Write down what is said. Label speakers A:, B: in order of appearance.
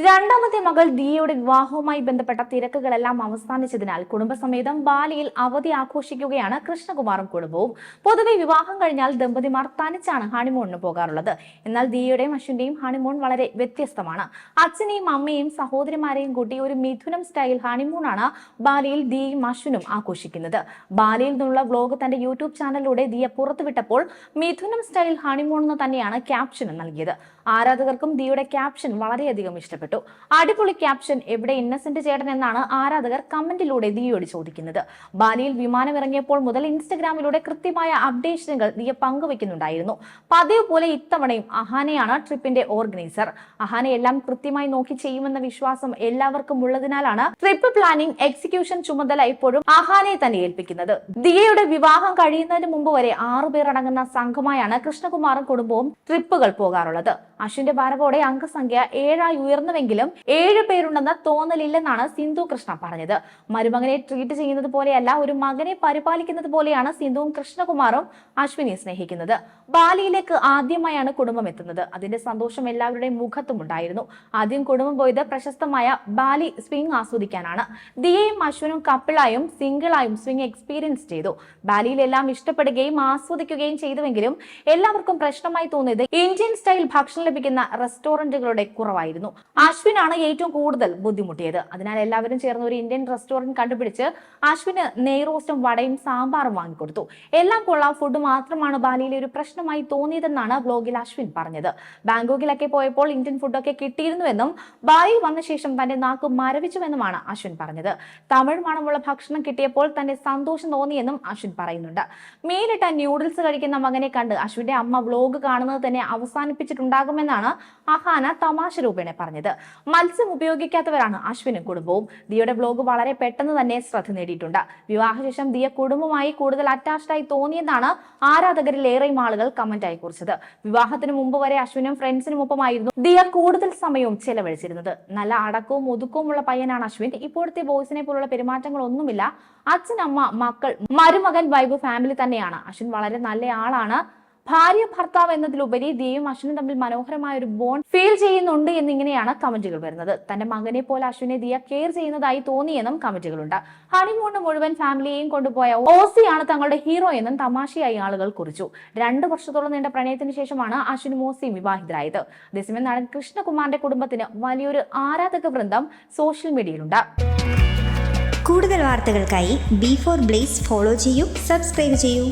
A: രണ്ടാമത്തെ മകൾ ദിയയുടെ വിവാഹവുമായി ബന്ധപ്പെട്ട തിരക്കുകളെല്ലാം അവസാനിച്ചതിനാൽ കുടുംബസമേതം ബാലിയിൽ അവധി ആഘോഷിക്കുകയാണ് കൃഷ്ണകുമാറും കുടുംബവും. പൊതുവെ വിവാഹം കഴിഞ്ഞാൽ ദമ്പതിമാർ തനിച്ചാണ് ഹണിമൂണിന് പോകാറുള്ളത്. എന്നാൽ ദിയയുടെയും അശ്വിന്റെയും ഹണിമൂൺ വളരെ വ്യത്യസ്തമാണ്. അച്ഛനെയും അമ്മയെയും സഹോദരിമാരെയും കൂട്ടി ഒരു മിഥുനം സ്റ്റൈൽ ഹണിമൂണാണ് ബാലിയിൽ ദിയയും അശ്വിനും ആഘോഷിക്കുന്നത്. ബാലിയിൽ നിന്നുള്ള വ്ലോഗ് തന്റെ യൂട്യൂബ് ചാനലിലൂടെ ദിയ പുറത്തുവിട്ടപ്പോൾ മിഥുനം സ്റ്റൈൽ ഹണിമൂൺ എന്ന് തന്നെയാണ് ക്യാപ്ഷൻ നൽകിയത്. ആരാധകർക്കും ദിയയുടെ ക്യാപ്ഷൻ വളരെയധികം ഇഷ്ടപ്പെട്ടു. അടിപൊളി ക്യാപ്ഷൻ, എവിടെ ഇന്നസെന്റ് ചേട്ടൻ എന്നാണ് ആരാധകർ കമന്റിലൂടെ ദിയയോട് ചോദിക്കുന്നത്. ബാലിയിൽ വിമാനം ഇറങ്ങിയപ്പോൾ മുതൽ ഇൻസ്റ്റഗ്രാമിലൂടെ കൃത്യമായ അപ്ഡേഷനുകൾ ദിയ പങ്കുവെക്കുന്നുണ്ടായിരുന്നു. പതിവ് പോലെ ഇത്തവണയും അഹാനയാണ് ട്രിപ്പിന്റെ ഓർഗനൈസർ. അഹാന എല്ലാം കൃത്യമായി നോക്കി ചെയ്യുമെന്ന വിശ്വാസം എല്ലാവർക്കും ഉള്ളതിനാലാണ് ട്രിപ്പ് പ്ലാനിംഗ് എക്സിക്യൂഷൻ ചുമതല ഇപ്പോഴും അഹാനയെ തന്നെ ഏൽപ്പിക്കുന്നത്. ദിയയുടെ വിവാഹം കഴിയുന്നതിന് മുമ്പ് വരെ 6 പേർ അടങ്ങുന്ന സംഘമായാണ് കൃഷ്ണകുമാറും കുടുംബവും ട്രിപ്പുകൾ പോകാറുള്ളത്. അശ്വിന്റെ വരവോടെ അംഗസംഖ്യ 7 ഉയർന്നുവെങ്കിലും 7 പേരുണ്ടെന്ന തോന്നലില്ലെന്നാണ് സിന്ധു കൃഷ്ണ പറഞ്ഞത്. മരുമകനെ ട്രീറ്റ് ചെയ്യുന്നത് പോലെയല്ല, ഒരു മകനെ പരിപാലിക്കുന്നത് പോലെയാണ് സിന്ധുവും കൃഷ്ണകുമാറും അശ്വിനെ സ്നേഹിക്കുന്നത്. ബാലിയിലേക്ക് ആദ്യമായാണ് കുടുംബം എത്തുന്നത്. അതിന്റെ സന്തോഷം എല്ലാവരുടെയും മുഖത്തും ഉണ്ടായിരുന്നു. ആദ്യം കുടുംബം പോയത് പ്രശസ്തമായ ബാലി സ്വിംഗ് ആസ്വദിക്കാനാണ്. ദിയയും അശ്വിനും കപ്പിളായും സിംഗിളായും സ്വിംഗ് എക്സ്പീരിയൻസ് ചെയ്തു. ബാലിയിലെല്ലാം ഇഷ്ടപ്പെടുകയും ആസ്വദിക്കുകയും ചെയ്തുവെങ്കിലും എല്ലാവർക്കും പ്രശ്നമായി തോന്നിയത് ഇന്ത്യൻ സ്റ്റൈൽ ഭക്ഷണം ലഭിക്കുന്ന റെസ്റ്റോറന്റുകളുടെ കുറവായിരുന്നു. അശ്വിനാണ് ഏറ്റവും കൂടുതൽ ബുദ്ധിമുട്ടിയത്. അതിനാൽ എല്ലാവരും ചേർന്ന് ഒരു ഇന്ത്യൻ റെസ്റ്റോറന്റ് കണ്ടുപിടിച്ച് അശ്വിന് നെയ്റോസ്റ്റും വടയും സാമ്പാറും വാങ്ങിക്കൊടുത്തു. എല്ലാം കൊള്ളാം, ഫുഡ് മാത്രമാണ് ബാലിയിലെ ഒരു പ്രശ്നമായി തോന്നിയതെന്നാണ് ബ്ലോഗിൽ അശ്വിൻ പറഞ്ഞത്. ബാങ്കോക്കിലൊക്കെ പോയപ്പോൾ ഇന്ത്യൻ ഫുഡൊക്കെ കിട്ടിയിരുന്നുവെന്നും ബാലിയിൽ വന്ന ശേഷം തന്റെ നാക്ക് മരവിച്ചുവെന്നുമാണ് അശ്വിൻ പറഞ്ഞത്. തമിഴ് മണമുള്ള ഭക്ഷണം കിട്ടിയപ്പോൾ തന്റെ സന്തോഷം തോന്നിയെന്നും അശ്വിൻ പറയുന്നുണ്ട്. മീനിട്ട ന്യൂഡിൽസ് കഴിക്കുന്ന മകനെ കണ്ട് അശ്വിന്റെ അമ്മ വ്ലോഗ് കാണുന്നത് തന്നെ അവസാനിപ്പിച്ചിട്ടുണ്ടാകുമെന്നാണ് അഹാന തമാശ രൂപേണ പറഞ്ഞത്. മത്സ്യം ഉപയോഗിക്കാത്തവരാണ് അശ്വിനും കുടുംബവും. ദിയയുടെ വ്ലോഗ് വളരെ പെട്ടെന്ന് തന്നെ ശ്രദ്ധ നേടിയിട്ടുണ്ട്. വിവാഹശേഷം ദിയ കുടുംബമായി കൂടുതൽ അറ്റാച്ച്ഡ് ആയി തോന്നിയെന്നാണ് ആരാധകരിൽ ഏറെയും ആളുകൾ കമന്റായി കുറിച്ചത്. വിവാഹത്തിന് മുമ്പ് വരെ അശ്വിനും ഫ്രണ്ട്സിനും ഒപ്പമായിരുന്നു ദിയ കൂടുതൽ സമയവും ചെലവഴിച്ചിരുന്നത്. നല്ല അടക്കവും ഒതുക്കവുമുള്ള പയ്യനാണ് അശ്വിൻ. ഇപ്പോഴത്തെ ബോയ്സിനെ പോലുള്ള പെരുമാറ്റങ്ങളൊന്നുമില്ല. അച്ഛൻ, അമ്മ, മക്കൾ, മരുമകൻ, വൈബ് ഫാമിലി തന്നെയാണ്. അശ്വിൻ വളരെ നല്ല ആളാണ്. ഭാര്യ ഭർത്താവ് എന്നതിലുപരി ദിയയും അശ്വിനും തമ്മിൽ മനോഹരമായ ഒരു ബോണ്ട് ഫീൽ ചെയ്യുന്നുണ്ട് എന്നിങ്ങനെയാണ് കമന്റുകൾ വരുന്നത്. തന്റെ മകനെ പോലെ അശ്വിനെ ദിയ കെയർ ചെയ്യുന്നതായി തോന്നിയെന്നും കമന്റുകളുണ്ട്. ഹണിമൂണിന് മുഴുവൻ ഫാമിലിയെയും കൊണ്ടുപോയ ഓസിയാണ് തങ്ങളുടെ ഹീറോ എന്നും തമാശയായി ആളുകൾ കുറിച്ചു. 2 വർഷത്തോളം നീണ്ട പ്രണയത്തിന് ശേഷമാണ് അശ്വിനും ഓസിയും വിവാഹിതരായത്. അതേസമയം നടൻ കൃഷ്ണകുമാറിന്റെ കുടുംബത്തിന് വലിയൊരു ആരാധക വൃന്ദം സോഷ്യൽ മീഡിയയിലുണ്ട്.
B: കൂടുതൽ വാർത്തകൾക്കായി B4 Blaze ഫോളോ ചെയ്യൂ, സബ്സ്ക്രൈബ് ചെയ്യൂ.